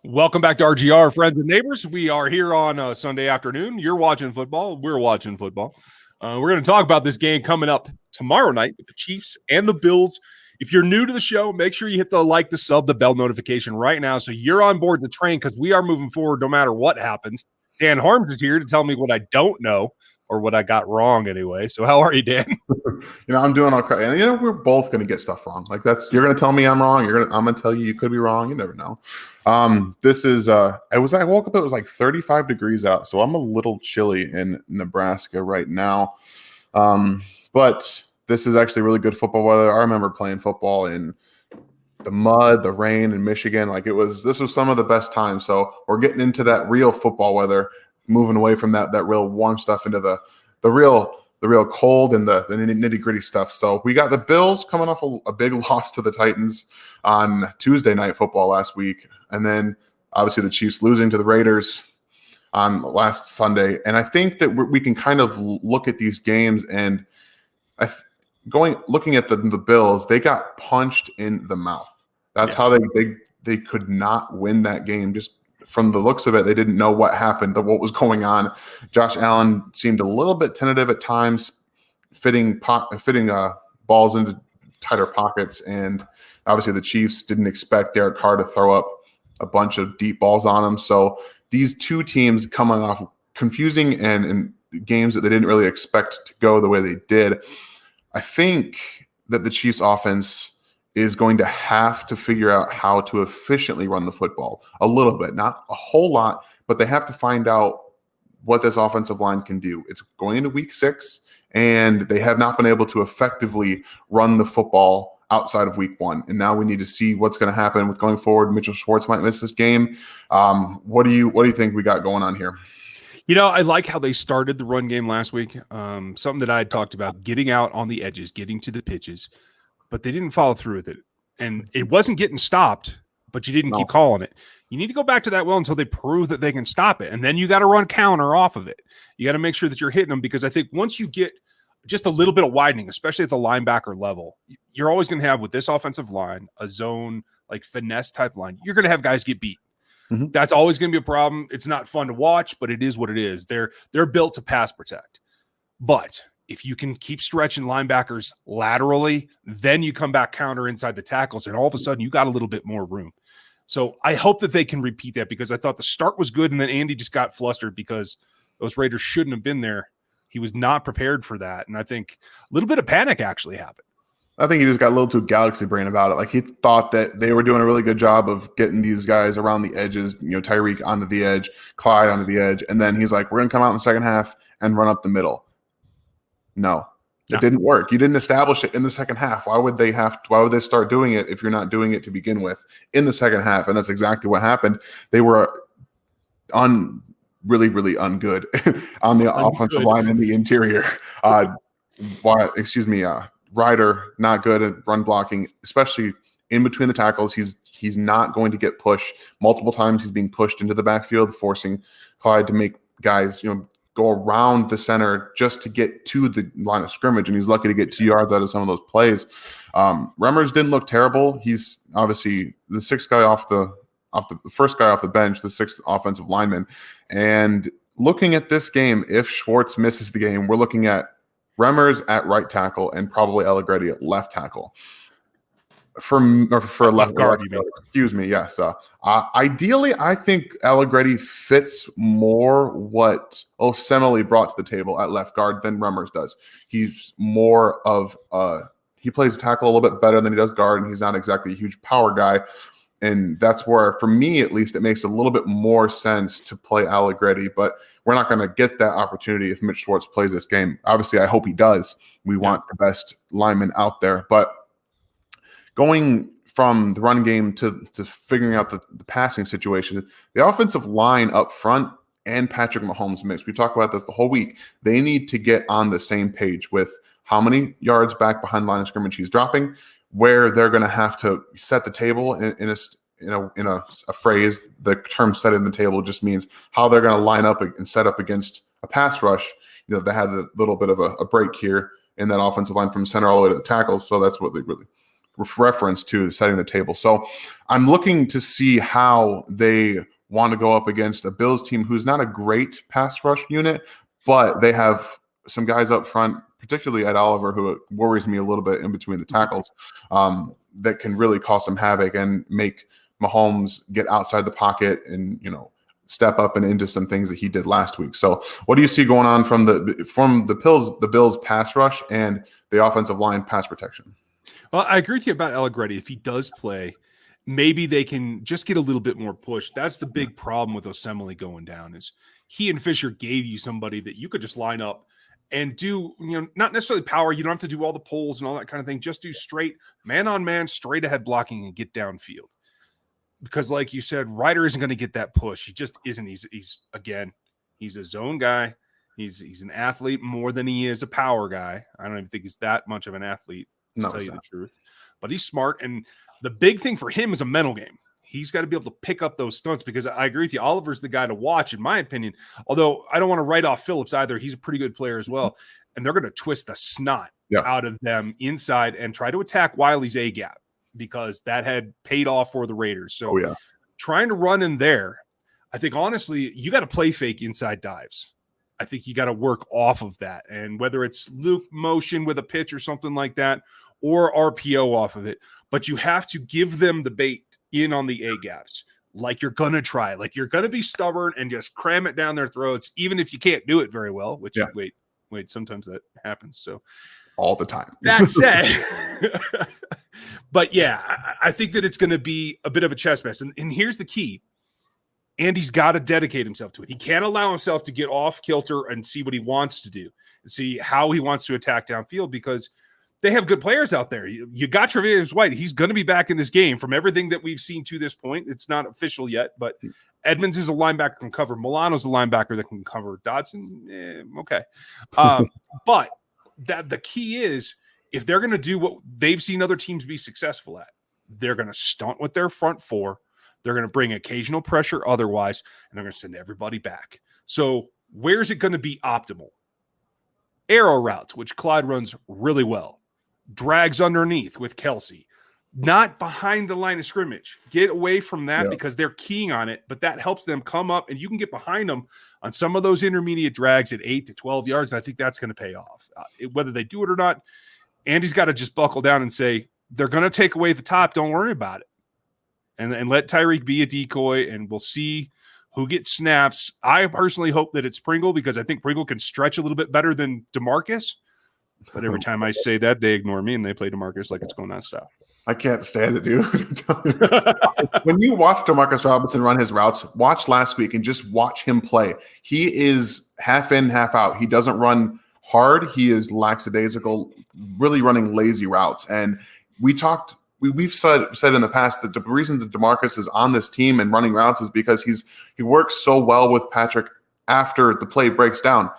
Welcome back to RGR, friends and neighbors. We are here on a Sunday afternoon. You're watching football. We're watching football. We're going to talk about this game coming up tomorrow night with the Chiefs and the Bills. If you're new to the show, make sure you hit the like, the sub, the bell notification right now so you're on board the train because we are moving forward no matter what happens. Dan Harms is here to tell me what I don't know or what I got wrong anyway. So how are you, Dan? I'm doing okay. And, we're both going to get stuff wrong. Like you're going to tell me I'm wrong. I'm going to tell you could be wrong. You never know. This is, I woke up, it was like 35 degrees out. So I'm a little chilly in Nebraska right now. But this is actually really good football weather. I remember playing football in the mud, the rain in Michigan. This was some of the best times. So we're getting into that real football weather, moving away from that real warm stuff into the real cold and the nitty-gritty stuff. So we got the Bills coming off a big loss to the Titans on Tuesday Night Football last week. And then obviously the Chiefs losing to the Raiders on last Sunday. And I think that we can kind of look at these games and looking at the Bills, they got punched in the mouth. That's how they could not win that game. Just from the looks of it, they didn't know what happened, what was going on. Josh Allen seemed a little bit tentative at times, fitting balls into tighter pockets. And obviously the Chiefs didn't expect Derek Carr to throw up a bunch of deep balls on him. So these two teams coming off confusing and games that they didn't really expect to go the way they did. I think that the Chiefs offense is going to have to figure out how to efficiently run the football a little bit, not a whole lot, but they have to find out what this offensive line can do. It's going into week 6, and they have not been able to effectively run the football outside of week 1. And now we need to see what's going to happen with going forward. Mitchell Schwartz might miss this game. What do you think we got going on here? I like how they started the run game last week. Something that I had talked about, getting out on the edges, getting to the pitches, but they didn't follow through with it. And it wasn't getting stopped, but you didn't keep calling it. You need to go back to that well until they prove that they can stop it. And then you got to run counter off of it. You got to make sure that you're hitting them, because I think once you get just a little bit of widening, especially at the linebacker level, you're always going to have with this offensive line, a zone, like finesse type line. You're going to have guys get beat. Mm-hmm. That's always going to be a problem. It's not fun to watch, but it is what it is. They're built to pass protect. But if you can keep stretching linebackers laterally, then you come back counter inside the tackles, and all of a sudden you got a little bit more room. So I hope that they can repeat that, because I thought the start was good, and then Andy just got flustered because those Raiders shouldn't have been there. He was not prepared for that, and I think a little bit of panic actually happened. I think he just got a little too galaxy brain about it. Like, he thought that they were doing a really good job of getting these guys around the edges, Tyreek onto the edge, Clyde onto the edge. And then he's like, we're going to come out in the second half and run up the middle. No, it didn't work. You didn't establish it in the second half. Why would they start doing it if you're not doing it to begin with in the second half? And that's exactly what happened. They were really, really ungood on the offensive line in the interior. Ryder, not good at run blocking, especially in between the tackles. He's not going to get pushed. Multiple times he's being pushed into the backfield, forcing Clyde to make guys, go around the center just to get to the line of scrimmage. And he's lucky to get 2 yards out of some of those plays. Remmers didn't look terrible. He's obviously the first guy off the bench, the sixth offensive lineman. And looking at this game, if Schwartz misses the game, we're looking at Remmers at right tackle and probably Allegretti at left tackle. For left guard, you mean? Excuse me. Yes. Ideally, I think Allegretti fits more what Osemele brought to the table at left guard than Remmers does. He's more of he plays tackle a little bit better than he does guard, and he's not exactly a huge power guy. And that's where, for me at least, it makes a little bit more sense to play Allegretti. But we're not going to get that opportunity if Mitch Schwartz plays this game. Obviously, I hope he does. We want the best lineman out there. But going from the run game to figuring out the passing situation, the offensive line up front and Patrick Mahomes mix. We talk about this the whole week. They need to get on the same page with how many yards back behind line of scrimmage he's dropping, where they're going to have to set the table in a phrase. The term setting the table just means how they're going to line up and set up against a pass rush. They had a little bit of a break here in that offensive line from center all the way to the tackles. So that's what they really reference to setting the table. So I'm looking to see how they want to go up against a Bills team who's not a great pass rush unit, but they have some guys up front, particularly Ed Oliver, who worries me a little bit in between the tackles, that can really cause some havoc and make Mahomes get outside the pocket and, step up and into some things that he did last week. So what do you see going on from the Bills pass rush and the offensive line pass protection? Well, I agree with you about Allegretti. If he does play, maybe they can just get a little bit more push. That's the big problem with Osemele going down is he and Fisher gave you somebody that you could just line up and do, not necessarily power. You don't have to do all the pulls and all that kind of thing. Just do straight man-on-man, straight ahead blocking and get downfield. Because like you said, Ryder isn't going to get that push. He just isn't. He's a zone guy. He's an athlete more than he is a power guy. I don't even think he's that much of an athlete, to tell you the truth. But he's smart. And the big thing for him is a mental game. He's got to be able to pick up those stunts because I agree with you. Oliver's the guy to watch, in my opinion. Although I don't want to write off Phillips either. He's a pretty good player as well. And they're going to twist the snot out of them inside and try to attack Wiley's A-gap, because that had paid off for the Raiders. So trying to run in there, I think, honestly, you got to play fake inside dives. I think you got to work off of that. And whether it's loop motion with a pitch or something like that, or RPO off of it, but you have to give them the bait in on the A-gaps. Like you're going to try, like you're going to be stubborn and just cram it down their throats, even if you can't do it very well, which wait, sometimes that happens. So all the time. That said, but yeah, I think that it's going to be a bit of a chess match. And here's the key. Andy's got to dedicate himself to it. He can't allow himself to get off kilter and see what he wants to do and see how he wants to attack downfield, because they have good players out there. You got Travis White. He's going to be back in this game from everything that we've seen to this point. It's not official yet, but Edmonds is a linebacker that can cover. Milano's a linebacker that can cover. Dodson, okay. But the key is, if they're going to do what they've seen other teams be successful at, they're going to stunt with their front four. They're going to bring occasional pressure otherwise, and they're going to send everybody back. So where's it going to be optimal? Arrow routes, which Clyde runs really well. Drags underneath with Kelce. Not behind the line of scrimmage. Get away from that because they're keying on it, but that helps them come up, and you can get behind them on some of those intermediate drags at 8 to 12 yards, and I think that's going to pay off. Whether they do it or not, Andy's got to just buckle down and say, they're going to take away the top. Don't worry about it. And let Tyreek be a decoy, and we'll see who gets snaps. I personally hope that it's Pringle, because I think Pringle can stretch a little bit better than DeMarcus. But every time I say that, they ignore me, and they play DeMarcus like it's going on style. I can't stand it, dude. When you watch DeMarcus Robinson run his routes, watch last week and just watch him play. He is half in, half out. He doesn't run hard. He is lackadaisical, really running lazy routes. And we've said in the past that the reason that DeMarcus is on this team and running routes is because he works so well with Patrick after the play breaks down.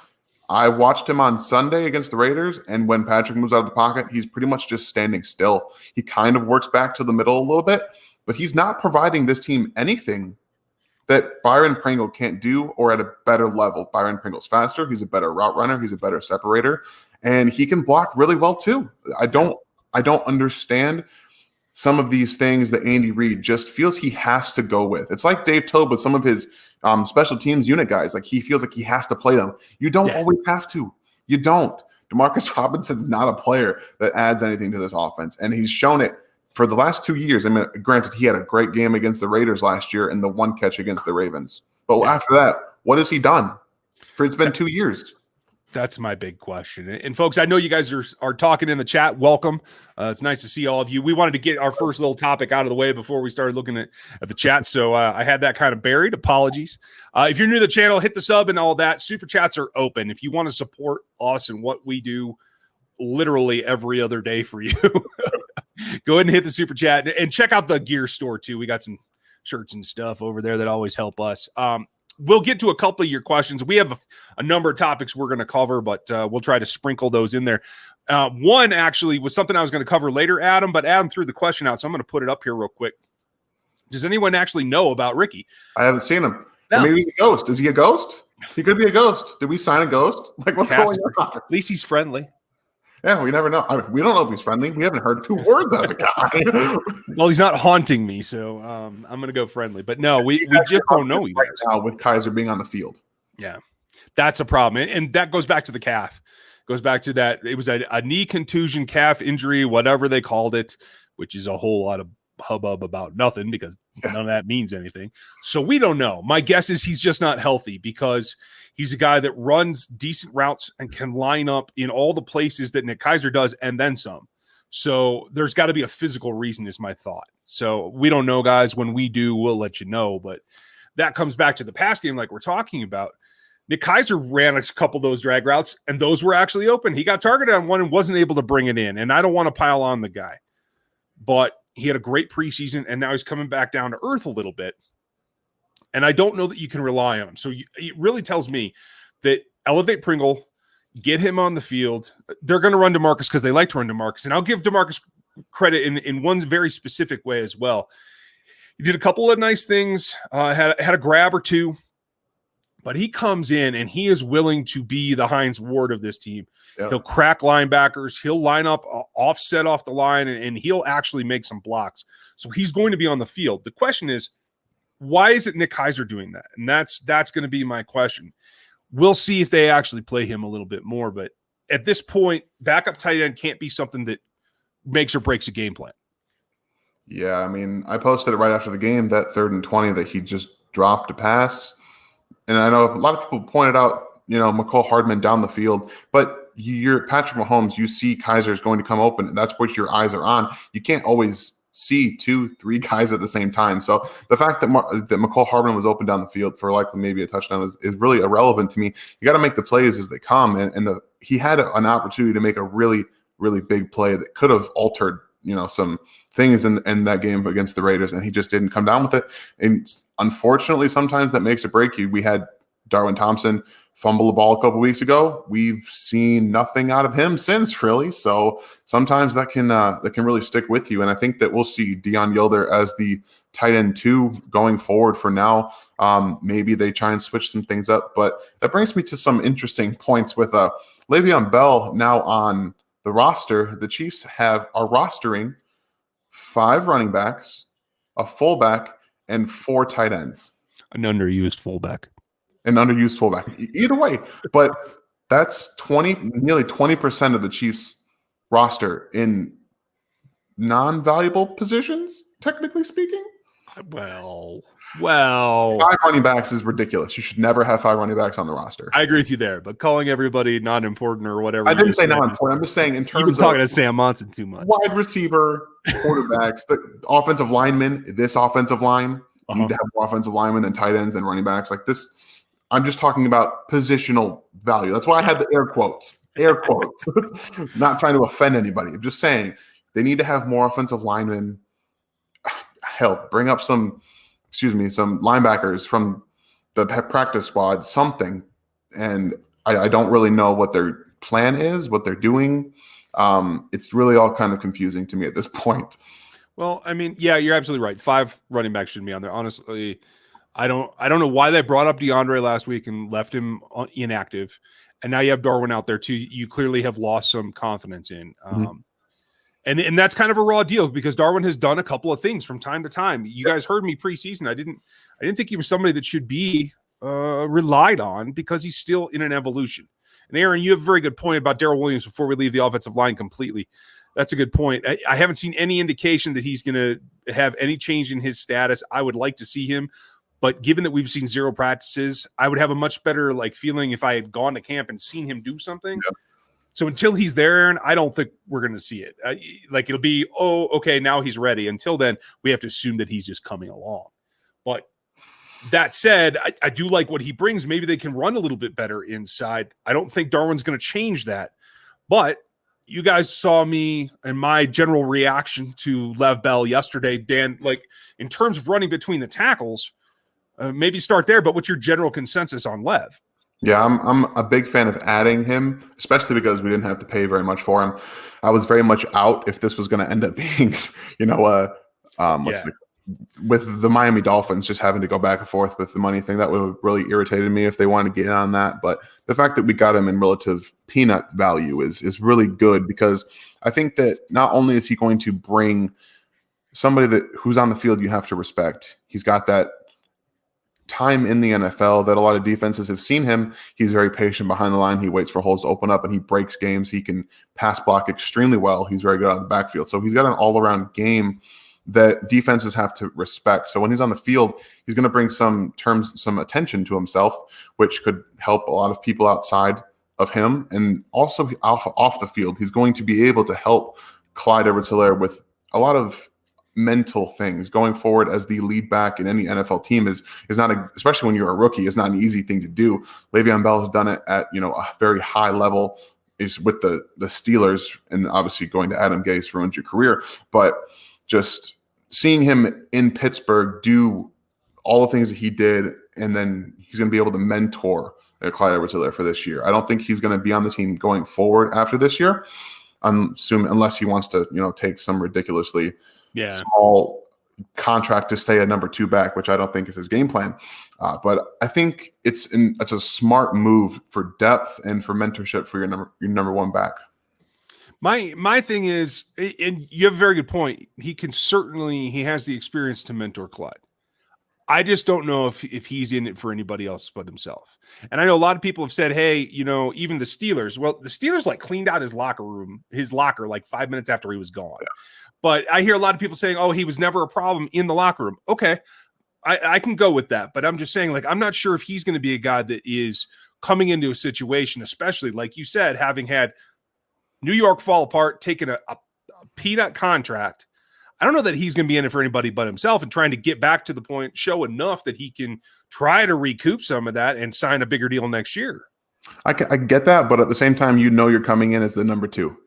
I watched him on Sunday against the Raiders, and when Patrick moves out of the pocket, he's pretty much just standing still. He kind of works back to the middle a little bit, but he's not providing this team anything that Byron Pringle can't do, or at a better level. Byron Pringle's faster. He's a better route runner. He's a better separator, and he can block really well too. I don't understand some of these things that Andy Reid just feels he has to go with. It's like Dave Tobe with some of his special teams unit guys. Like, he feels like he has to play them. You don't always have to. You don't. DeMarcus Robinson's not a player that adds anything to this offense, and he's shown it for the last 2 years. I mean, granted, he had a great game against the Raiders last year and the one catch against the Ravens. But after that, what has he done? It's been 2 years. That's my big question. And folks, I know you guys are talking in the chat. Welcome. It's nice to see all of you. We wanted to get our first little topic out of the way before we started looking at the chat. So I had that kind of buried. Apologies. If you're new to the channel, hit the sub and all that. Super chats are open. If you want to support us and what we do literally every other day for you, go ahead and hit the super chat and check out the gear store too. We got some shirts and stuff over there that always help us. We'll get to a couple of your questions. We have a number of topics we're going to cover, but we'll try to sprinkle those in there. One actually was something I was going to cover later, Adam, but Adam threw the question out, so I'm going to put it up here real quick. Does anyone actually know about Ricky? I haven't seen him. No. Maybe he's a ghost. Is he a ghost? He could be a ghost. Did we sign a ghost? Like, what's going on? At least he's friendly. Yeah, we never know. I mean, we don't know if he's friendly. We haven't heard 2 words out of the guy. Well, he's not haunting me, so I'm going to go friendly. But no, we just don't know you guys. Now with Kizer being on the field. Yeah, that's a problem. And that goes back to the calf. Goes back to that. It was a knee contusion, calf injury, whatever they called it, which is a whole lot of hubbub about nothing because none of that means anything. So we don't know. My guess is he's just not healthy because he's a guy that runs decent routes and can line up in all the places that Nick Kizer does and then some. So there's got to be a physical reason is my thought. So we don't know, guys. When we do, we'll let you know. But that comes back to the pass game like we're talking about. Nick Kizer ran a couple of those drag routes, and those were actually open. He got targeted on one and wasn't able to bring it in. And I don't want to pile on the guy. But he had a great preseason, and now he's coming back down to earth a little bit. And I don't know that you can rely on him. So it really tells me that elevate Pringle, get him on the field. They're going to run DeMarcus because they like to run DeMarcus. And I'll give DeMarcus credit in one very specific way as well. He did a couple of nice things, had a grab or two. But he comes in and he is willing to be the Hines Ward of this team. Yep. He'll crack linebackers. He'll line up offset off the line, and he'll actually make some blocks. So he's going to be on the field. The question is, why is it Nick Kizer doing that? And that's going to be my question. We'll see if they actually play him a little bit more. But at this point, backup tight end can't be something that makes or breaks a game plan. Yeah, I mean, I posted it right after the game, that 3rd and 20 that he just dropped a pass. And I know a lot of people pointed out, McCole Hardman down the field, but you're Patrick Mahomes, you see Kizer is going to come open, and that's what your eyes are on. You can't always see 2-3 guys at the same time. So the fact that McCole Hardman was open down the field for likely maybe a touchdown is really irrelevant to me. You got to make the plays as they come, and he had an opportunity to make a really, really big play that could have altered, some things in that game against the Raiders, and he just didn't come down with it. And unfortunately, sometimes that makes or break you. We had Darwin Thompson fumble the ball a couple weeks ago. We've seen nothing out of him since, really. So sometimes that can really stick with you. And I think that we'll see Deion Yilder as the tight end 2 going forward for now. Maybe they try and switch some things up. But that brings me to some interesting points with Le'Veon Bell now on the roster. The Chiefs are rostering 5 running backs, a fullback, and 4 tight ends. An underused fullback. Either way, but that's nearly 20% of the Chiefs roster in non-valuable positions, technically speaking. Well, 5 running backs is ridiculous. You should never have 5 running backs on the roster. I agree with you there, but calling everybody not important or whatever. I didn't say not important. I'm just saying in terms of you've been talking to Sam Monson too much. Wide receiver, quarterbacks, the offensive linemen, this offensive line, you need to have more offensive linemen than tight ends and running backs. Like this, I'm just talking about positional value. That's why I had the air quotes. Not trying to offend anybody. I'm just saying they need to have more offensive linemen. Hell, bring up some linebackers from the practice squad, something. And I don't really know what their plan is, what they're doing. It's really all kind of confusing to me at this point. Well, I mean, yeah, you're absolutely right. 5 running backs shouldn't be on there. Honestly, I don't know why they brought up DeAndre last week and left him inactive. And now you have Darwin out there too. You clearly have lost some confidence in. And that's kind of a raw deal because Darwin has done a couple of things from time to time. You guys heard me preseason. I didn't think he was somebody that should be relied on because he's still in an evolution. And Aaron, you have a very good point about Daryl Williams before we leave the offensive line completely. That's a good point. I haven't seen any indication that he's going to have any change in his status. I would like to see him. But given that we've seen 0 practices, I would have a much better feeling if I had gone to camp and seen him do something. Yeah. So until he's there, Aaron, I don't think we're going to see it. It'll be, okay, now he's ready. Until then, we have to assume that he's just coming along. But that said, I do like what he brings. Maybe they can run a little bit better inside. I don't think Darwin's going to change that. But you guys saw me and my general reaction to Lev Bell yesterday, Dan, in terms of running between the tackles, maybe start there, but what's your general consensus on Lev? Yeah, I'm a big fan of adding him, especially because we didn't have to pay very much for him. I was very much out if this was going to end up being, with the Miami Dolphins just having to go back and forth with the money thing, that would have really irritated me if they wanted to get in on that. But the fact that we got him in relative peanut value is really good, because I think that not only is he going to bring somebody who's on the field you have to respect, he's got that time in the NFL that a lot of defenses have seen him. He's very patient behind the line. He waits for holes to open up and he breaks games. He can pass block extremely well. He's very good out of the backfield. So he's got an all-around game that defenses have to respect. So when he's on the field, he's going to bring some attention to himself, which could help a lot of people outside of him. And also off the field, he's going to be able to help Clyde Edwards-Healier with a lot of mental things going forward as the lead back in any NFL team is not especially when you're a rookie, it's not an easy thing to do. Le'Veon Bell has done it at a very high level, is with the Steelers, and obviously going to Adam Gase ruined your career. But just seeing him in Pittsburgh do all the things that he did, and then he's going to be able to mentor Clyde Edwards-Healier for this year. I don't think he's going to be on the team going forward after this year. I'm assuming, unless he wants to take some ridiculously small contract to stay a number 2 back, which I don't think is his game plan. But I think it's a smart move for depth and for mentorship for your number 1 back. My thing is, and you have a very good point, he has the experience to mentor Clyde. I just don't know if he's in it for anybody else but himself. And I know a lot of people have said, hey, even the Steelers. Well, the Steelers cleaned out his locker 5 minutes after he was gone. Yeah. But I hear a lot of people saying, oh, he was never a problem in the locker room. Okay, I can go with that. But I'm just saying, I'm not sure if he's going to be a guy that is coming into a situation, especially like you said, having had New York fall apart, taking a peanut contract. I don't know that he's going to be in it for anybody but himself, and trying to get back to the point, show enough that he can try to recoup some of that and sign a bigger deal next year. I get that, but at the same time, you're coming in as the number 2.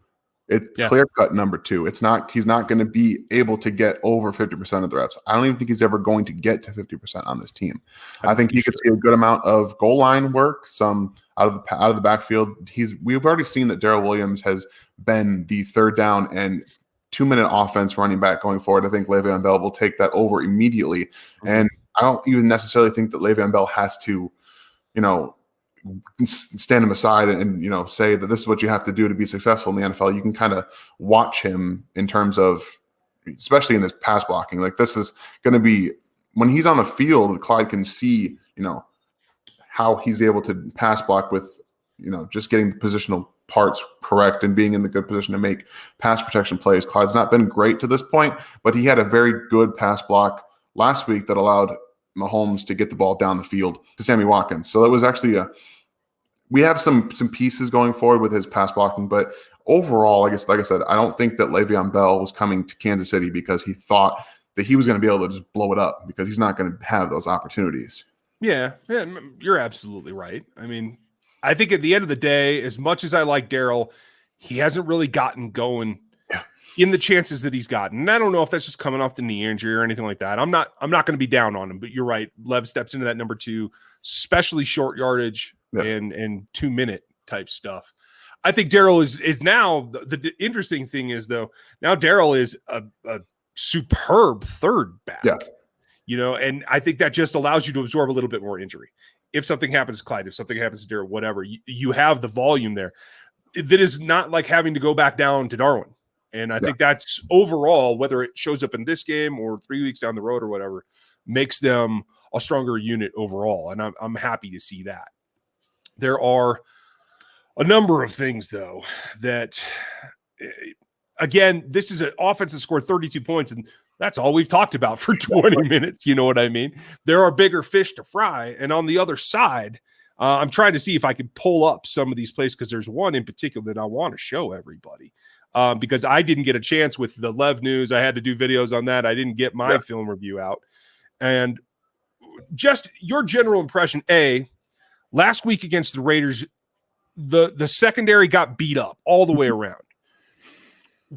It's clear-cut number 2. He's not going to be able to get over 50% of the reps. I don't even think he's ever going to get to 50% on this team. I think he could see a good amount of goal line work, some out of the backfield. We've already seen that Daryl Williams has been the 3rd down and 2-minute offense running back going forward. I think Le'Veon Bell will take that over immediately. Mm-hmm. And I don't even necessarily think that Le'Veon Bell has to, stand him aside and say that this is what you have to do to be successful in the NFL. You can kind of watch him in terms of, especially in his pass blocking. This is going to be, when he's on the field, Clyde can see, how he's able to pass block with, just getting the positional parts correct and being in the good position to make pass protection plays. Clyde's not been great to this point, but he had a very good pass block last week that allowed Mahomes to get the ball down the field to Sammy Watkins. So it was actually we have some pieces going forward with his pass blocking, but overall, I guess, like I said, I don't think that Le'Veon Bell was coming to Kansas City because he thought that he was going to be able to just blow it up, because he's not going to have those opportunities. Yeah, you're absolutely right. I mean, I think at the end of the day, as much as I like Daryl, he hasn't really gotten going in the chances that he's gotten. And I don't know if that's just coming off the knee injury or anything like that. I'm not going to be down on him, but you're right. Lev steps into that number 2, especially short yardage and 2-minute type stuff. I think Daryl is now the interesting thing is, though, now Daryl is a superb 3rd back. Yeah. And I think that just allows you to absorb a little bit more injury. If something happens to Clyde, if something happens to Daryl, whatever, you have the volume there. That is not like having to go back down to Darwin. And I think that's overall, whether it shows up in this game or 3 weeks down the road or whatever, makes them a stronger unit overall. And I'm happy to see that. There are a number of things, though, that, again, this is an offense that scored 32 points, and that's all we've talked about for 20 minutes. You know what I mean? There are bigger fish to fry. And on the other side, I'm trying to see if I can pull up some of these plays, because there's one in particular that I want to show everybody. Because I didn't get a chance with the Lev news. I had to do videos on that. I didn't get my film review out. And just your general impression, last week against the Raiders, the secondary got beat up all the way around.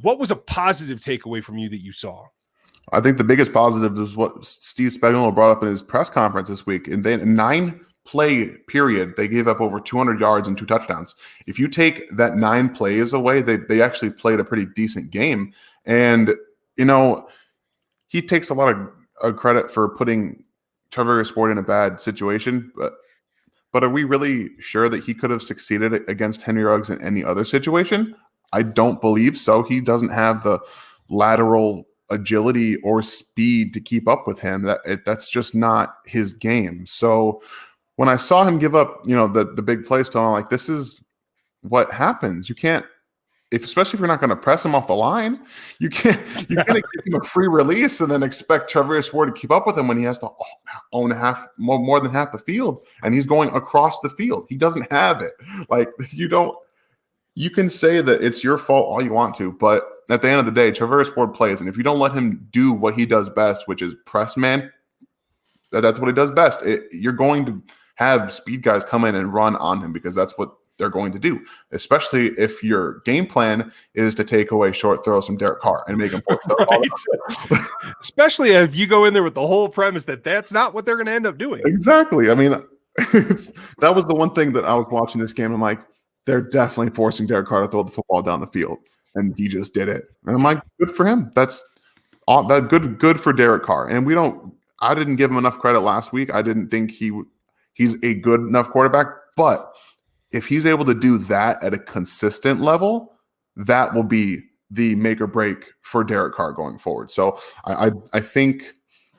What was a positive takeaway from you that you saw? I think the biggest positive is what Steve Spagnuolo brought up in his press conference this week. And then 9-play period, they gave up over 200 yards and 2 touchdowns. If you take that 9 plays away, they actually played a pretty decent game. And, he takes a lot of a credit for putting Travis Ward in a bad situation, but are we really sure that he could have succeeded against Henry Ruggs in any other situation? I don't believe so. He doesn't have the lateral agility or speed to keep up with him. That's just not his game. So when I saw him give up, the big play style, I'm like, this is what happens. You can't, especially if you're not going to press him off the line, you can't give him a free release and then expect Travis Ward to keep up with him when he has to own more than half the field, and he's going across the field. He doesn't have it. Like, you can say that it's your fault all you want to, but at the end of the day, Travis Ward plays, and if you don't let him do what he does best, which is press man, that's what he does best. You're going to have speed guys come in and run on him because that's what they're going to do, especially if your game plan is to take away short throws from Derek Carr and make him force right. Especially if you go in there with the whole premise that that's not what they're going to end up doing. Exactly. I mean, that was the one thing that I was watching this game. I'm like, they're definitely forcing Derek Carr to throw the football down the field, and he just did it. And I'm like, good for him. That's all that good for Derek Carr. And I didn't give him enough credit last week. I didn't think he's a good enough quarterback, but if he's able to do that at a consistent level, that will be the make or break for Derek Carr going forward. So I think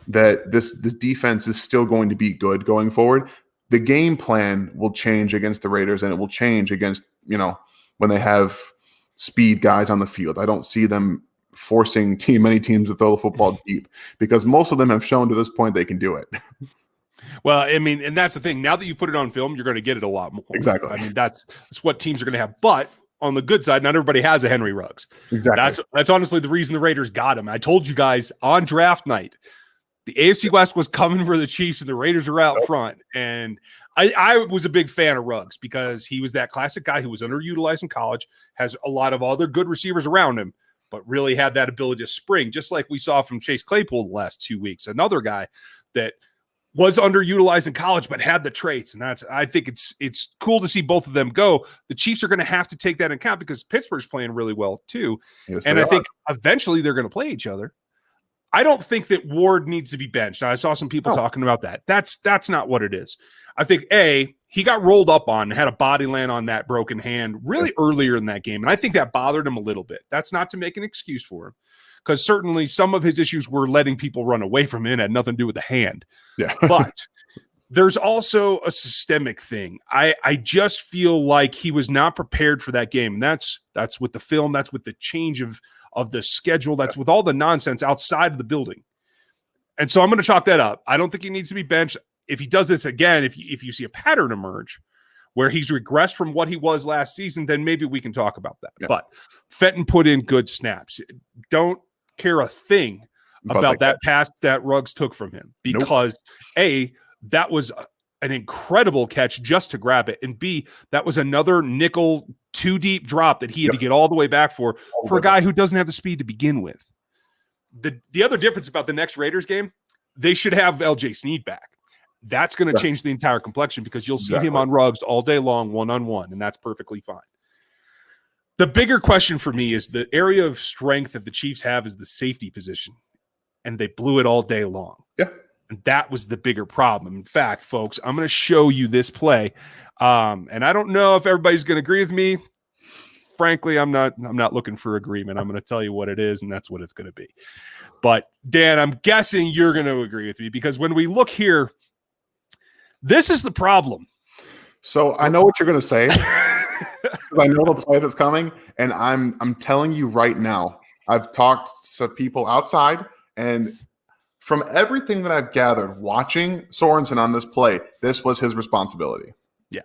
that this defense is still going to be good going forward. The game plan will change against the Raiders, and it will change against, when they have speed guys on the field. I don't see them forcing many teams to throw the football deep because most of them have shown to this point they can do it. Well, I mean, and that's the thing. Now that you put it on film, you're going to get it a lot more. Exactly. I mean, that's what teams are going to have. But on the good side, not everybody has a Henry Ruggs. Exactly. That's honestly the reason the Raiders got him. I told you guys on draft night, the AFC West was coming for the Chiefs, and the Raiders are out front. And I was a big fan of Ruggs because he was that classic guy who was underutilized in college, has a lot of other good receivers around him, but really had that ability to spring, just like we saw from Chase Claypool the last 2 weeks. Another guy that was underutilized in college, but had the traits. And I think it's cool to see both of them go. The Chiefs are going to have to take that into account because Pittsburgh's playing really well too. Yes, and I think eventually they're going to play each other. I don't think that Ward needs to be benched. Now, I saw some people talking about that. That's not what it is. I think, he got rolled up on and had a body land on that broken hand really earlier in that game. And I think that bothered him a little bit. That's not to make an excuse for him, because certainly some of his issues were letting people run away from him. It had nothing to do with the hand. Yeah. But there's also a systemic thing. I just feel like he was not prepared for that game. And that's with the film. That's with the change of the schedule. That's with all the nonsense outside of the building. And so I'm going to chalk that up. I don't think he needs to be benched. If he does this again, if you see a pattern emerge where he's regressed from what he was last season, then maybe we can talk about that. Yeah. But Fenton put in good snaps. Don't care a thing about that pass that Ruggs took from him because that was an incredible catch just to grab it, and B, that was another nickel too deep drop that he had to get all the way back for a guy who doesn't have the speed to begin with. The other difference about the next Raiders game, they should have LJ Snead back. That's going to change the entire complexion because you'll see him on Ruggs all day long, one-on-one, and that's perfectly fine. The bigger question for me is the area of strength that the Chiefs have is the safety position, and they blew it all day long. Yeah. And that was the bigger problem. In fact, folks, I'm going to show you this play, and I don't know if everybody's going to agree with me. Frankly, I'm not looking for agreement. I'm going to tell you what it is, and that's what it's going to be. But, Dan, I'm guessing you're going to agree with me because when we look here, this is the problem. So I know what you're going to say. I know the play that's coming, and I'm telling you right now, I've talked to people outside, and from everything that I've gathered, watching Sorensen on this play, this was his responsibility. Yeah.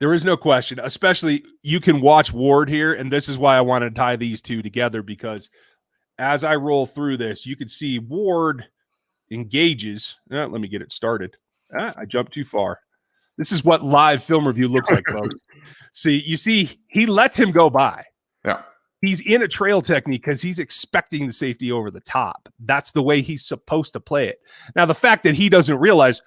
There is no question, especially you can watch Ward here, and this is why I want to tie these two together, because as I roll through this, you can see Ward engages. Let me get it started. I jumped too far. This is what live film review looks like, folks. You see, he lets him go by. Yeah. He's in a trail technique because he's expecting the safety over the top. That's the way he's supposed to play it. Now, the fact that he doesn't realize,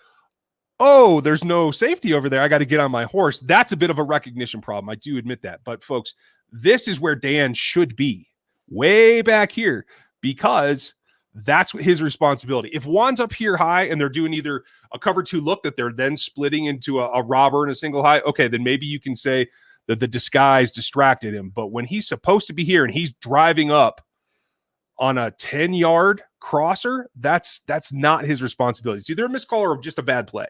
there's no safety over there, I got to get on my horse, that's a bit of a recognition problem. I do admit that. But, folks, this is where Dan should be, way back here, because That's his responsibility. If Juan's up here high and they're doing either a cover 2 look that they're then splitting into a robber and a single high, okay, then maybe you can say that the disguise distracted him. But when he's supposed to be here and he's driving up on a 10-yard crosser, that's not his responsibility. It's either a missed call or just a bad play.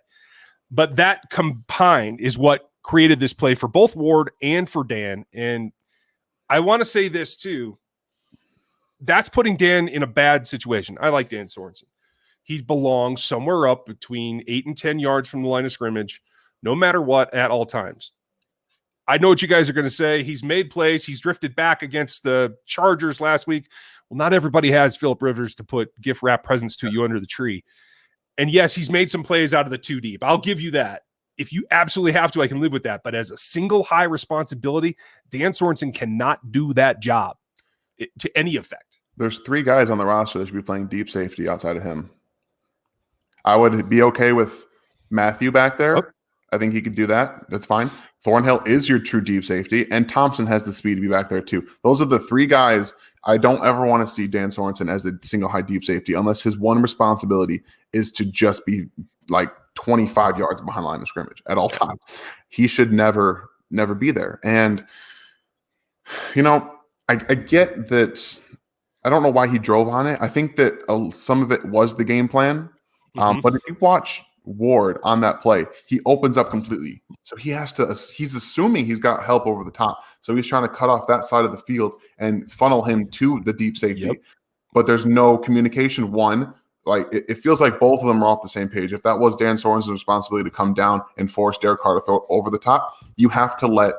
But that combined is what created this play for both Ward and for Dan. And I want to say this too. That's putting Dan in a bad situation. I like Dan Sorensen. He belongs somewhere up between 8 and 10 yards from the line of scrimmage, no matter what, at all times. I know what you guys are going to say. He's made plays. He's drifted back against the Chargers last week. Well, not everybody has Phillip Rivers to put gift wrap presents to you under the tree. And yes, he's made some plays out of the 2 deep. I'll give you that. If you absolutely have to, I can live with that. But as a single high responsibility, Dan Sorensen cannot do that job to any effect. There's 3 guys on the roster that should be playing deep safety outside of him. I would be okay with Mathieu back there. Okay. I think he could do that. That's fine. Thornhill is your true deep safety, and Thompson has the speed to be back there too. Those are the 3 guys. I don't ever want to see Dan Sorensen as a single high deep safety unless his one responsibility is to just be like 25 yards behind the line of scrimmage at all times. He should never be there. And, I get that. I don't know why he drove on it. I think that some of it was the game plan. But if you watch Ward on that play, he opens up completely. So he's assuming he's got help over the top. So he's trying to cut off that side of the field and funnel him to the deep safety. Yep. But there's no communication. It feels like both of them are off the same page. If that was Dan Sorensen's responsibility to come down and force Derek Carr to throw it over the top, you have to let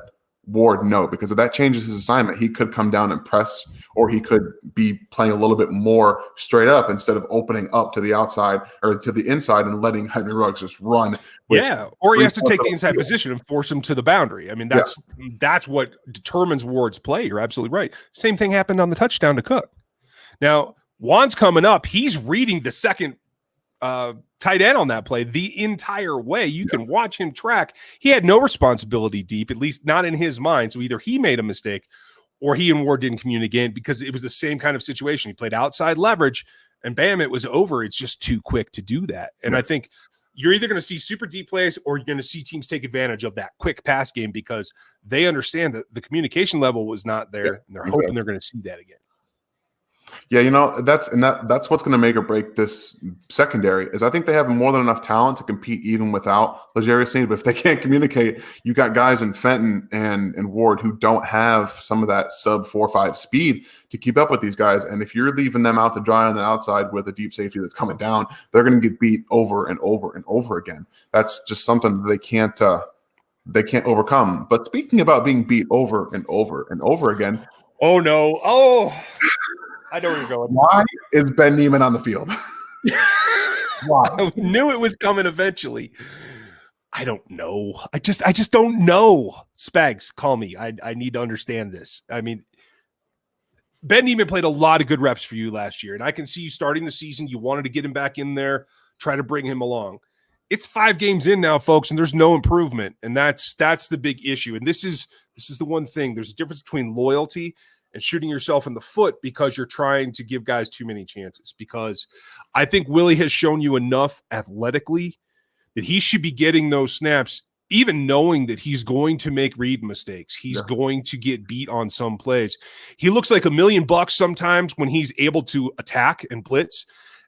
Ward know, because if that changes his assignment, he could come down and press, or he could be playing a little bit more straight up instead of opening up to the outside or to the inside and letting Henry Ruggs just run. Or he has to take the inside position and force him to the boundary. I mean, that's what determines Ward's play. You're absolutely right. Same thing happened on the touchdown to Cook. Now, Juan's coming up. He's reading the second tight end on that play the entire way. You can watch him track. He had no responsibility deep, at least not in his mind. So either he made a mistake or he and Ward didn't communicate, because it was the same kind of situation. He played outside leverage and bam, it was over. It's just too quick to do that. And I think you're either going to see super deep plays or you're going to see teams take advantage of that quick pass game because they understand that the communication level was not there and they're hoping they're going to see that again. Yeah, that's what's going to make or break this secondary. Is I think they have more than enough talent to compete even without L'Jarius Sneed. But if they can't communicate, you got guys in Fenton and Ward who don't have some of that sub 4.5 speed to keep up with these guys. And if you're leaving them out to dry on the outside with a deep safety that's coming down, they're going to get beat over and over and over again. That's just something that they can't overcome. But speaking about being beat over and over and over again. Oh no! Oh. I know where you're going. Why is Ben Niemann on the field? Why? I knew it was coming eventually. I don't know. I just don't know. Spags, call me. I need to understand this. I mean, Ben Niemann played a lot of good reps for you last year, and I can see you starting the season. You wanted to get him back in there, try to bring him along. It's 5 games in now, folks, and there's no improvement, and that's the big issue. And this is the one thing. There's a difference between loyalty and shooting yourself in the foot because you're trying to give guys too many chances. Because I think Willie has shown you enough athletically that he should be getting those snaps, even knowing that he's going to make read mistakes. He's going to get beat on some plays. He looks like $1 million sometimes when he's able to attack and blitz.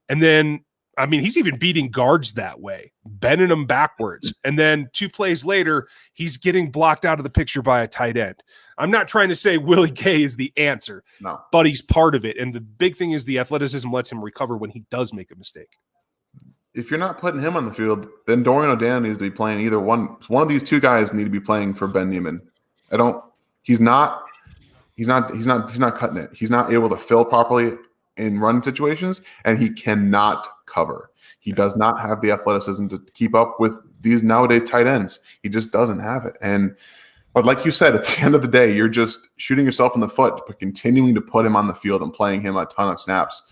And then, I mean, he's even beating guards that way, bending them backwards. And then 2 plays later, he's getting blocked out of the picture by a tight end. I'm not trying to say Willie K is the answer, but he's part of it. And the big thing is the athleticism lets him recover when he does make a mistake. If you're not putting him on the field, then Dorian O'Daniel needs to be playing either one. One of these 2 guys need to be playing for Ben Niemann. He's not cutting it. He's not able to fill properly in run situations, and he cannot cover. He does not have the athleticism to keep up with these nowadays tight ends. He just doesn't have it. But like you said, at the end of the day, you're just shooting yourself in the foot, but continuing to put him on the field and playing him a ton of snaps.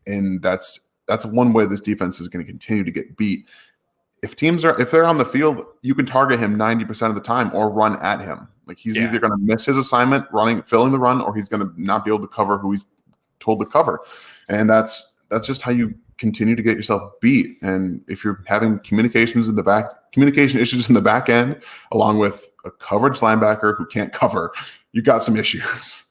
And that's one way this defense is going to continue to get beat. If they're on the field, you can target him 90% of the time or run at him. Like he's either going to miss his assignment filling the run, or he's going to not be able to cover who he's told to cover. And that's that's just how you continue to get yourself beat. And if you're having communication issues in the back end, along with a coverage linebacker who can't cover, you got some issues.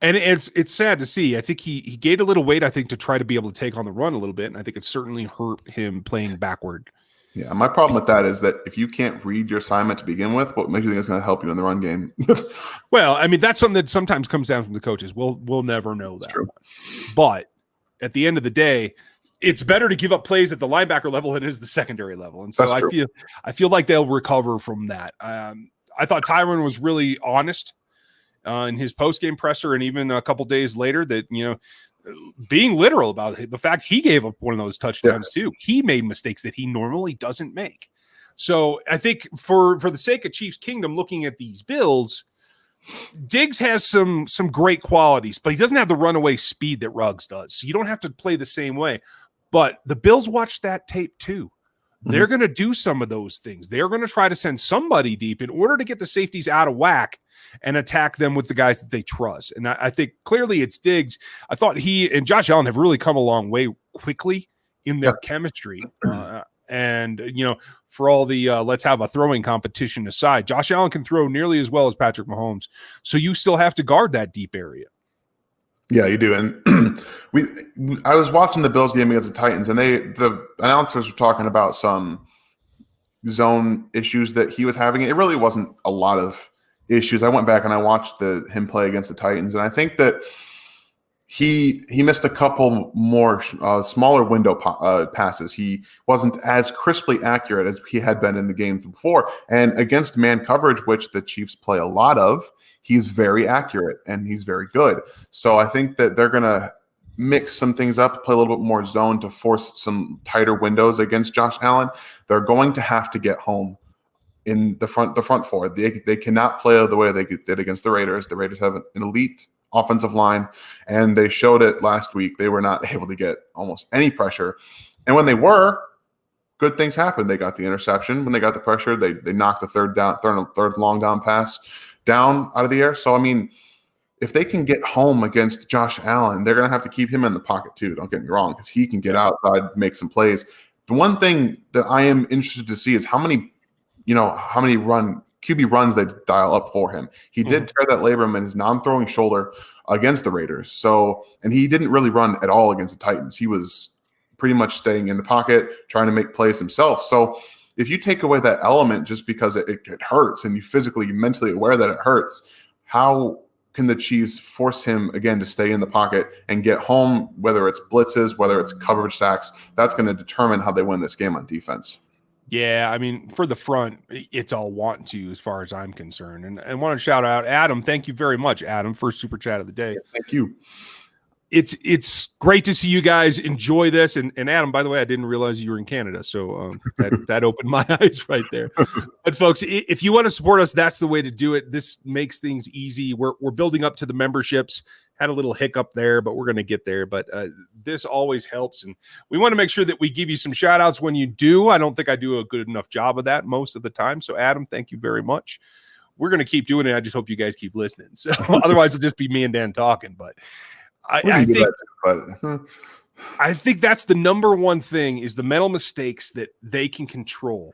And it's sad to see. I think he gained a little weight, I think, to try to be able to take on the run a little bit. And I think it certainly hurt him playing backward. Yeah, my problem with that is that if you can't read your assignment to begin with, what makes you think it's going to help you in the run game? Well, I mean, that's something that sometimes comes down from the coaches. We'll never know that. But at the end of the day, it's better to give up plays at the linebacker level than it is the secondary level. And so I feel like they'll recover from that. I thought Tyrann was really honest in his post-game presser, and even a couple days later, that, you know, being literal about the fact he gave up one of those touchdowns too. He made mistakes that he normally doesn't make. So I think for the sake of Chiefs Kingdom, looking at these Bills, Diggs has some great qualities, but he doesn't have the runaway speed that Ruggs does. So you don't have to play the same way. But the Bills watch that tape too. They're going to do some of those things. They're going to try to send somebody deep in order to get the safeties out of whack and attack them with the guys that they trust. And I think clearly it's Diggs. I thought he and Josh Allen have really come a long way quickly in their chemistry. And, you know, for all the let's have a throwing competition aside, Josh Allen can throw nearly as well as Patrick Mahomes. So you still have to guard that deep area. Yeah, you do. And I was watching the Bills game against the Titans, and the announcers were talking about some zone issues that he was having. It really wasn't a lot of issues. I went back and I watched him play against the Titans, and I think that he missed a couple more smaller window passes. He wasn't as crisply accurate as he had been in the games before. And against man coverage, which the Chiefs play a lot of, he's very accurate and he's very good. So I think that they're going to mix some things up, play a little bit more zone to force some tighter windows against Josh Allen. They're going to have to get home in the front four. They cannot play the way they did against the Raiders. The Raiders have an elite offensive line, and they showed it last week. They were not able to get almost any pressure. And when they were, good things happened. They got the interception. When they got the pressure, they knocked the third long down pass down out of the air. So, I mean, if they can get home against Josh Allen, they're going to have to keep him in the pocket too. Don't get me wrong, because he can get outside, make some plays. The one thing that I am interested to see is how many QB runs they dial up for him. He did tear that labrum in his non-throwing shoulder against the Raiders. So, and he didn't really run at all against the Titans. He was pretty much staying in the pocket, trying to make plays himself. So if you take away that element just because it hurts and you're mentally aware that it hurts, how can the Chiefs force him again to stay in the pocket and get home, whether it's blitzes, whether it's coverage sacks? That's going to determine how they win this game on defense. Yeah, I mean, for the front, it's all want to as far as I'm concerned. And I want to shout out Adam. Thank you very much, Adam, first super chat of the day. Thank you. It's great to see you guys enjoy this. And Adam, by the way, I didn't realize you were in Canada. So that opened my eyes right there. But folks, if you want to support us, that's the way to do it. This makes things easy. We're building up to the memberships. Had a little hiccup there, but we're going to get there. But this always helps. And we want to make sure that we give you some shout outs when you do. I don't think I do a good enough job of that most of the time. So Adam, thank you very much. We're going to keep doing it. I just hope you guys keep listening. So otherwise it'll just be me and Dan talking. But I think that's the number one thing is the mental mistakes that they can control.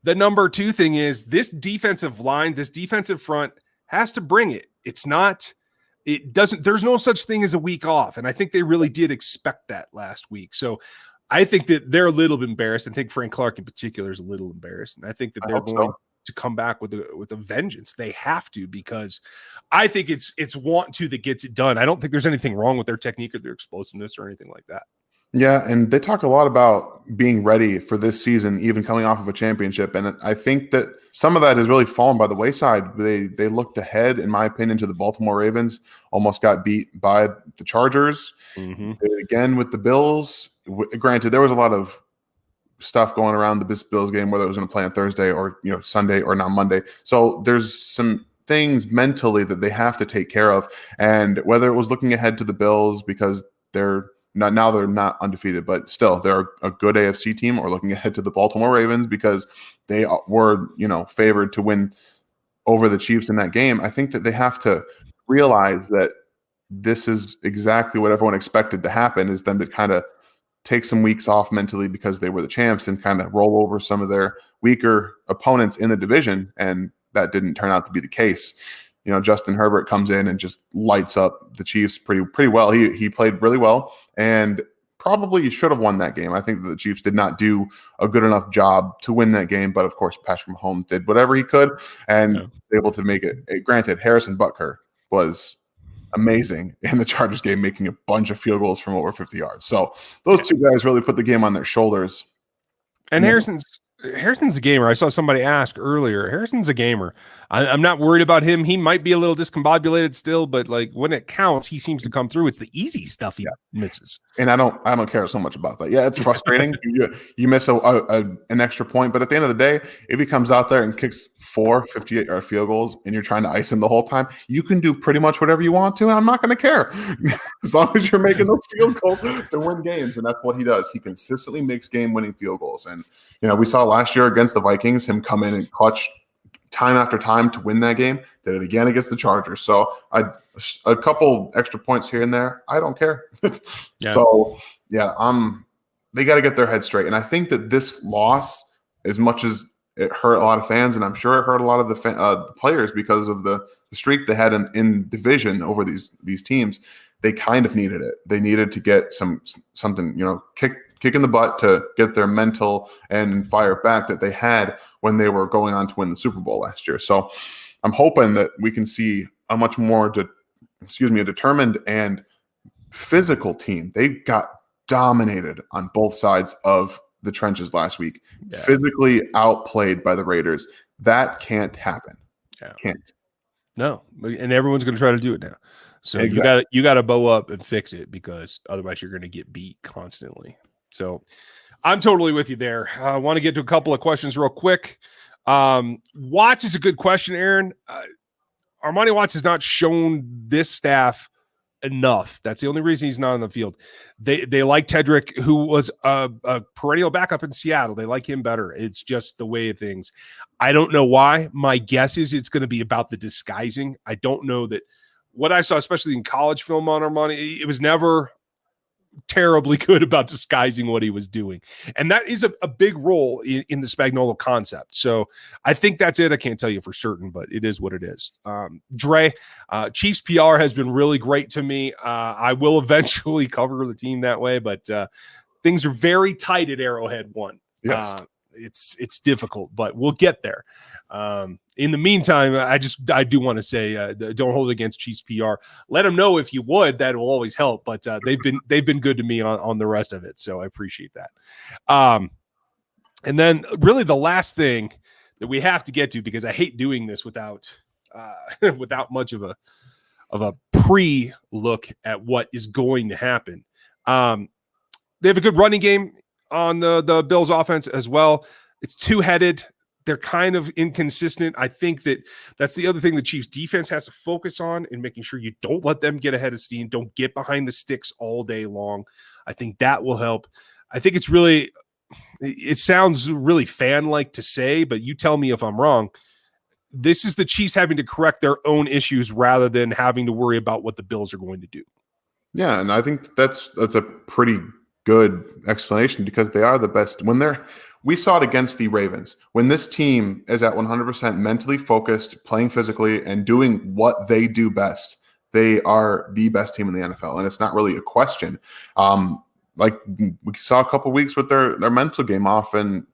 The number two thing is this defensive line, this defensive front has to bring it. There's no such thing as a week off. And I think they really did expect that last week. So I think that they're a little bit embarrassed. I think Frank Clark in particular is a little embarrassed. And I think that they're going to come back with a vengeance. They have to, because I think it's want to that gets it done. I don't think there's anything wrong with their technique or their explosiveness or anything like that. Yeah, and they talked a lot about being ready for this season, even coming off of a championship. And I think that some of that has really fallen by the wayside. They looked ahead, in my opinion, to the Baltimore Ravens, almost got beat by the Chargers. Again, with the Bills, granted, there was a lot of stuff going around the Bills game, whether it was going to play on Thursday or Sunday or now Monday. So there's some things mentally that they have to take care of. And whether it was looking ahead to the Bills because they're not undefeated, but still they're a good AFC team, or looking ahead to the Baltimore Ravens because they were, favored to win over the Chiefs in that game. I think that they have to realize that this is exactly what everyone expected to happen, is them to kind of take some weeks off mentally because they were the champs and kind of roll over some of their weaker opponents in the division. And that didn't turn out to be the case. Justin Herbert comes in and just lights up the Chiefs pretty well. He played really well and probably should have won that game. I think that the Chiefs did not do a good enough job to win that game, but of course Patrick Mahomes did whatever he could and able to make it. Granted, Harrison Butker was amazing in the Chargers game, making a bunch of field goals from over 50 yards. So those two guys really put the game on their shoulders. And Harrison's a gamer. I saw somebody ask earlier. Harrison's a gamer. I'm not worried about him. He might be a little discombobulated still, but like when it counts, he seems to come through. It's the easy stuff he misses. And I don't care so much about that. Yeah, it's frustrating. you miss an extra point, but at the end of the day, if he comes out there and kicks 4 58-yard field goals and you're trying to ice him the whole time, you can do pretty much whatever you want to, and I'm not going to care as long as you're making those field goals to win games. And that's what he does. He consistently makes game-winning field goals. And we saw last year against the Vikings him come in and clutch time after time to win that game. Did it again against the Chargers. So a couple extra points here and there, I don't care. So they got to get their head straight. And I think that this loss, as much as it hurt a lot of fans, and I'm sure it hurt a lot of the players because of the streak they had in division over these teams, they kind of needed it. They needed to get something, kick in the butt to get their mental and fire back that they had when they were going on to win the Super Bowl last year. So I'm hoping that we can see a much more a determined and physical team. They got dominated on both sides of the trenches last week, physically outplayed by the Raiders. That can't happen. Can't. No, and everyone's going to try to do it now. So you got to bow up and fix it, because otherwise you're going to get beat constantly. So I'm totally with you there. I want to get to a couple of questions real quick. Watts is a good question, Aaron. Armani Watts has not shown this staff enough. That's the only reason he's not on the field. They like Tedrick, who was a perennial backup in Seattle. They like him better. It's just the way of things. I don't know why. My guess is it's going to be about the disguising. I don't know that what I saw, especially in college film on Armani, it was never terribly good about disguising what he was doing. And that is a big role in the Spagnuolo concept. So I think that's it. I can't tell you for certain, but it is what it is. Dre, Chiefs PR has been really great to me. I will eventually cover the team that way, but things are very tight at Arrowhead 1. Yes. It's difficult, but we'll get there. In the meantime, I do want to say, don't hold it against Chiefs PR. Let them know if you would. That will always help. But they've been good to me on the rest of it, so I appreciate that. And then really the last thing that we have to get to, because I hate doing this without much of a pre-look at what is going to happen. They have a good running game on the Bills offense as well. It's two-headed. They're kind of inconsistent. I think that's the other thing the Chiefs defense has to focus on, in making sure you don't let them get ahead of steam. Don't get behind the sticks all day long. I think that will help. I think it sounds really fan-like to say, but you tell me if I'm wrong. This is the Chiefs having to correct their own issues rather than having to worry about what the Bills are going to do. Yeah, and I think that's a pretty good explanation, because they are the best we saw it against the Ravens. When this team is at 100% mentally focused, playing physically, and doing what they do best, they are the best team in the NFL. And it's not really a question. Like we saw a couple weeks with their mental game off, and,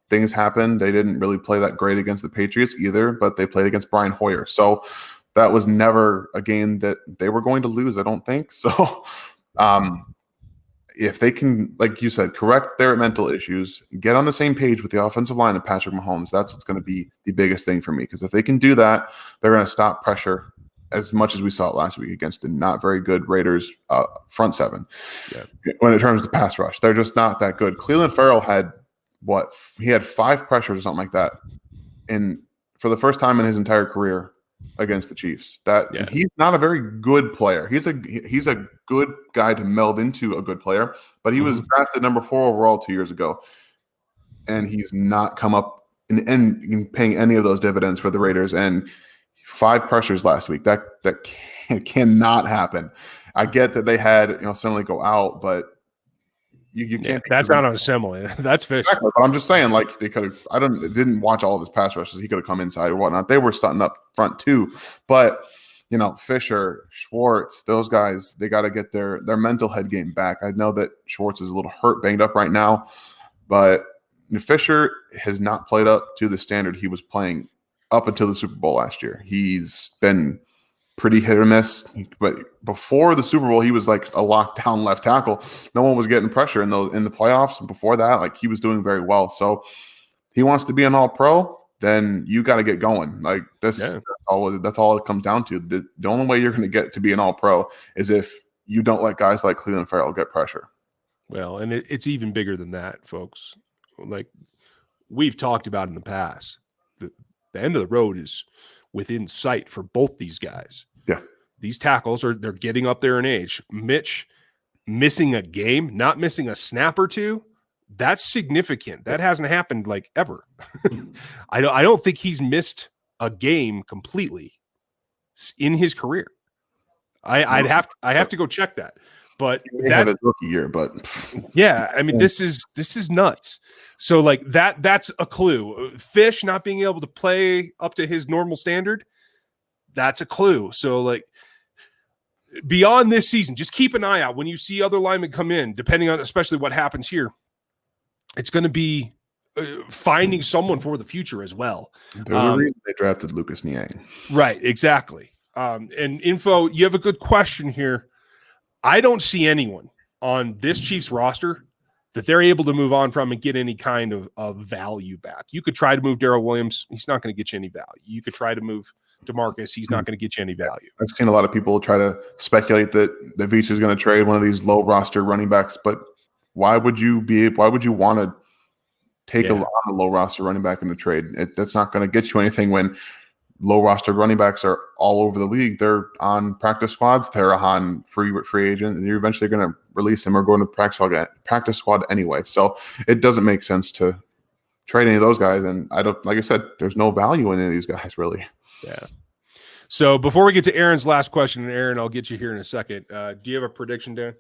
things happened. They didn't really play that great against the Patriots either, but they played against Brian Hoyer. So that was never a game that they were going to lose, I don't think. So if they can, like you said, correct their mental issues, get on the same page with the offensive line of Patrick Mahomes, that's what's going to be the biggest thing for me. Because if they can do that, they're going to stop pressure as much as we saw it last week against a not very good Raiders front seven. Yeah. When it comes to pass rush, they're just not that good. Cleveland Farrell had he had 5 pressures or something like that, for the first time in his entire career against the Chiefs. He's not a very good player. He's a good guy to meld into a good player, but he was drafted number 4 overall 2 years ago, and he's not come up in paying any of those dividends for the Raiders. And 5 pressures last week. That cannot happen. I get that they had Simile go out, but you can't. That's not on Simile. That's Fish. Exactly. But I'm just saying, like, they could have. Didn't watch all of his pass rushes. He could have come inside or whatnot. They were starting up front too, but Fisher, Schwartz, those guys, they got to get their mental head game back. I know that Schwartz is a little hurt, banged up right now, but Fisher has not played up to the standard he was playing up until the Super Bowl last year. He's been pretty hit or miss, but before the Super Bowl, he was like a lockdown left tackle. No one was getting pressure in the playoffs. And before that, like, he was doing very well. So he wants to be an All-Pro. Then you got to get going. Like this, that's all it comes down to. The only way you're going to get to be an All-Pro is if you don't let guys like Cleveland Farrell get pressure. Well, and it's even bigger than that, folks. Like we've talked about in the past, the end of the road is within sight for both these guys. Yeah, these tackles they're getting up there in age. Mitch missing a game, not missing a snap or two. That's significant. That hasn't happened like ever. I don't think he's missed a game completely in his career. I have to go check that. But that had a rookie year, but yeah, I mean this is nuts. So like that's a clue. Fish not being able to play up to his normal standard, that's a clue. So like beyond this season, just keep an eye out when you see other linemen come in, depending on especially what happens here. It's going to be finding someone for the future as well. There's a reason they drafted Lucas Niang. Right, exactly. And Info, you have a good question here. I don't see anyone on this Chiefs roster that they're able to move on from and get any kind of value back. You could try to move Daryl Williams. He's not going to get you any value. You could try to move DeMarcus. He's not going to get you any value. I've seen a lot of people try to speculate that Veach is going to trade one of these low roster running backs, but why would you want to take a low roster running back in the trade? That's not going to get you anything when low roster running backs are all over the league. They're on practice squads. They're on free agent, and you're eventually going to release them or go into practice squad anyway. So it doesn't make sense to trade any of those guys. And like I said, there's no value in any of these guys really. Yeah. So before we get to Aaron's last question, and Aaron, I'll get you here in a second. Do you have a prediction, Dan?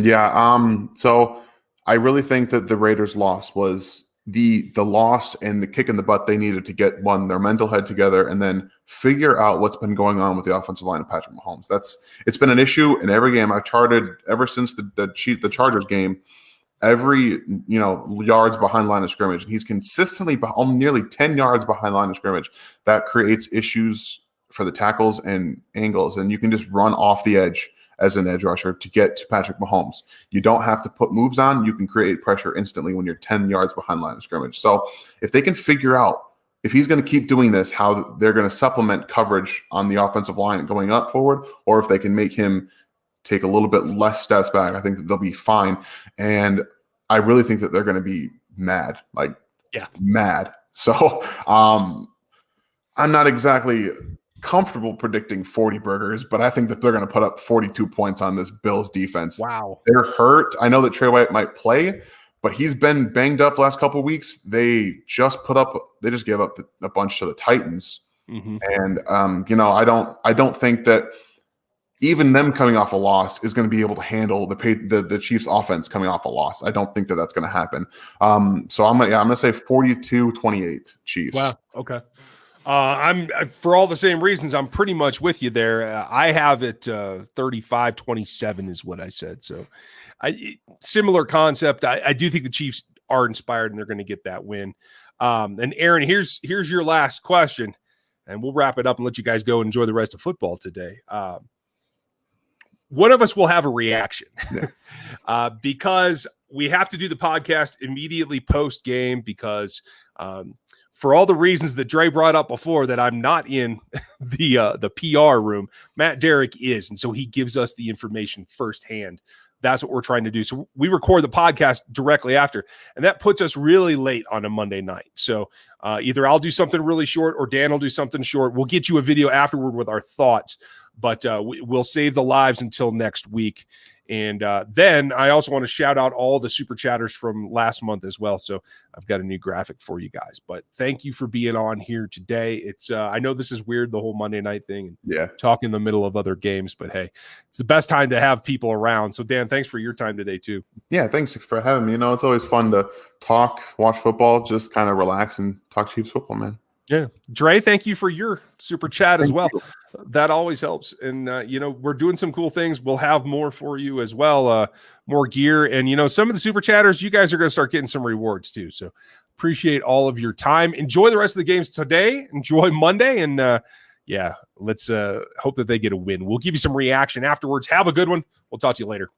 Yeah. So I really think that the Raiders' loss was the loss and the kick in the butt they needed to get their mental head together and then figure out what's been going on with the offensive line of Patrick Mahomes. It's been an issue in every game I've charted ever since the Chargers game. Every yards behind line of scrimmage, and he's consistently nearly 10 yards behind line of scrimmage. That creates issues for the tackles and angles, and you can just run off the edge as an edge rusher to get to Patrick Mahomes. You don't have to put moves on. You can create pressure instantly when you're 10 yards behind line of scrimmage. So if they can figure out if he's going to keep doing this, how they're going to supplement coverage on the offensive line going up forward, or if they can make him take a little bit less steps back, I think that they'll be fine. And I really think that they're going to be mad, mad. So I'm not exactly comfortable predicting 40 burgers, but I think that they're going to put up 42 points on this Bills defense. Wow. They're hurt. I know that Trey White might play, but he's been banged up last couple of weeks. They just gave up a bunch to the Titans. Mm-hmm. And I don't think that even them coming off a loss is going to be able to handle the Chiefs offense coming off a loss. I don't think that that's going to happen. So I'm going to say 42-28 Chiefs. Wow. Okay. I'm for all the same reasons. I'm pretty much with you there. I have it 35-27 is what I said. So similar concept. I do think the Chiefs are inspired and they're going to get that win. And Aaron, here's your last question, and we'll wrap it up and let you guys go and enjoy the rest of football today. One of us will have a reaction because we have to do the podcast immediately post game because for all the reasons that Dre brought up before that I'm not in the PR room, Matt Derrick is. And so he gives us the information firsthand. That's what we're trying to do. So we record the podcast directly after, and that puts us really late on a Monday night. So either I'll do something really short or Dan will do something short. We'll get you a video afterward with our thoughts, but we'll save the lives until next week. And then I also want to shout out all the super chatters from last month as well. So I've got a new graphic for you guys. But thank you for being on here today. It's I know this is weird, the whole Monday night thing, and talk in the middle of other games. But hey, it's the best time to have people around. So Dan, thanks for your time today too. Yeah, thanks for having me. It's always fun to talk, watch football, just kind of relax and talk Chiefs football, man. Yeah. Dre, thank you for your super chat as well. That always helps. And, we're doing some cool things. We'll have more for you as well, more gear. And, some of the super chatters, you guys are going to start getting some rewards too. So appreciate all of your time. Enjoy the rest of the games today. Enjoy Monday. And, let's hope that they get a win. We'll give you some reaction afterwards. Have a good one. We'll talk to you later.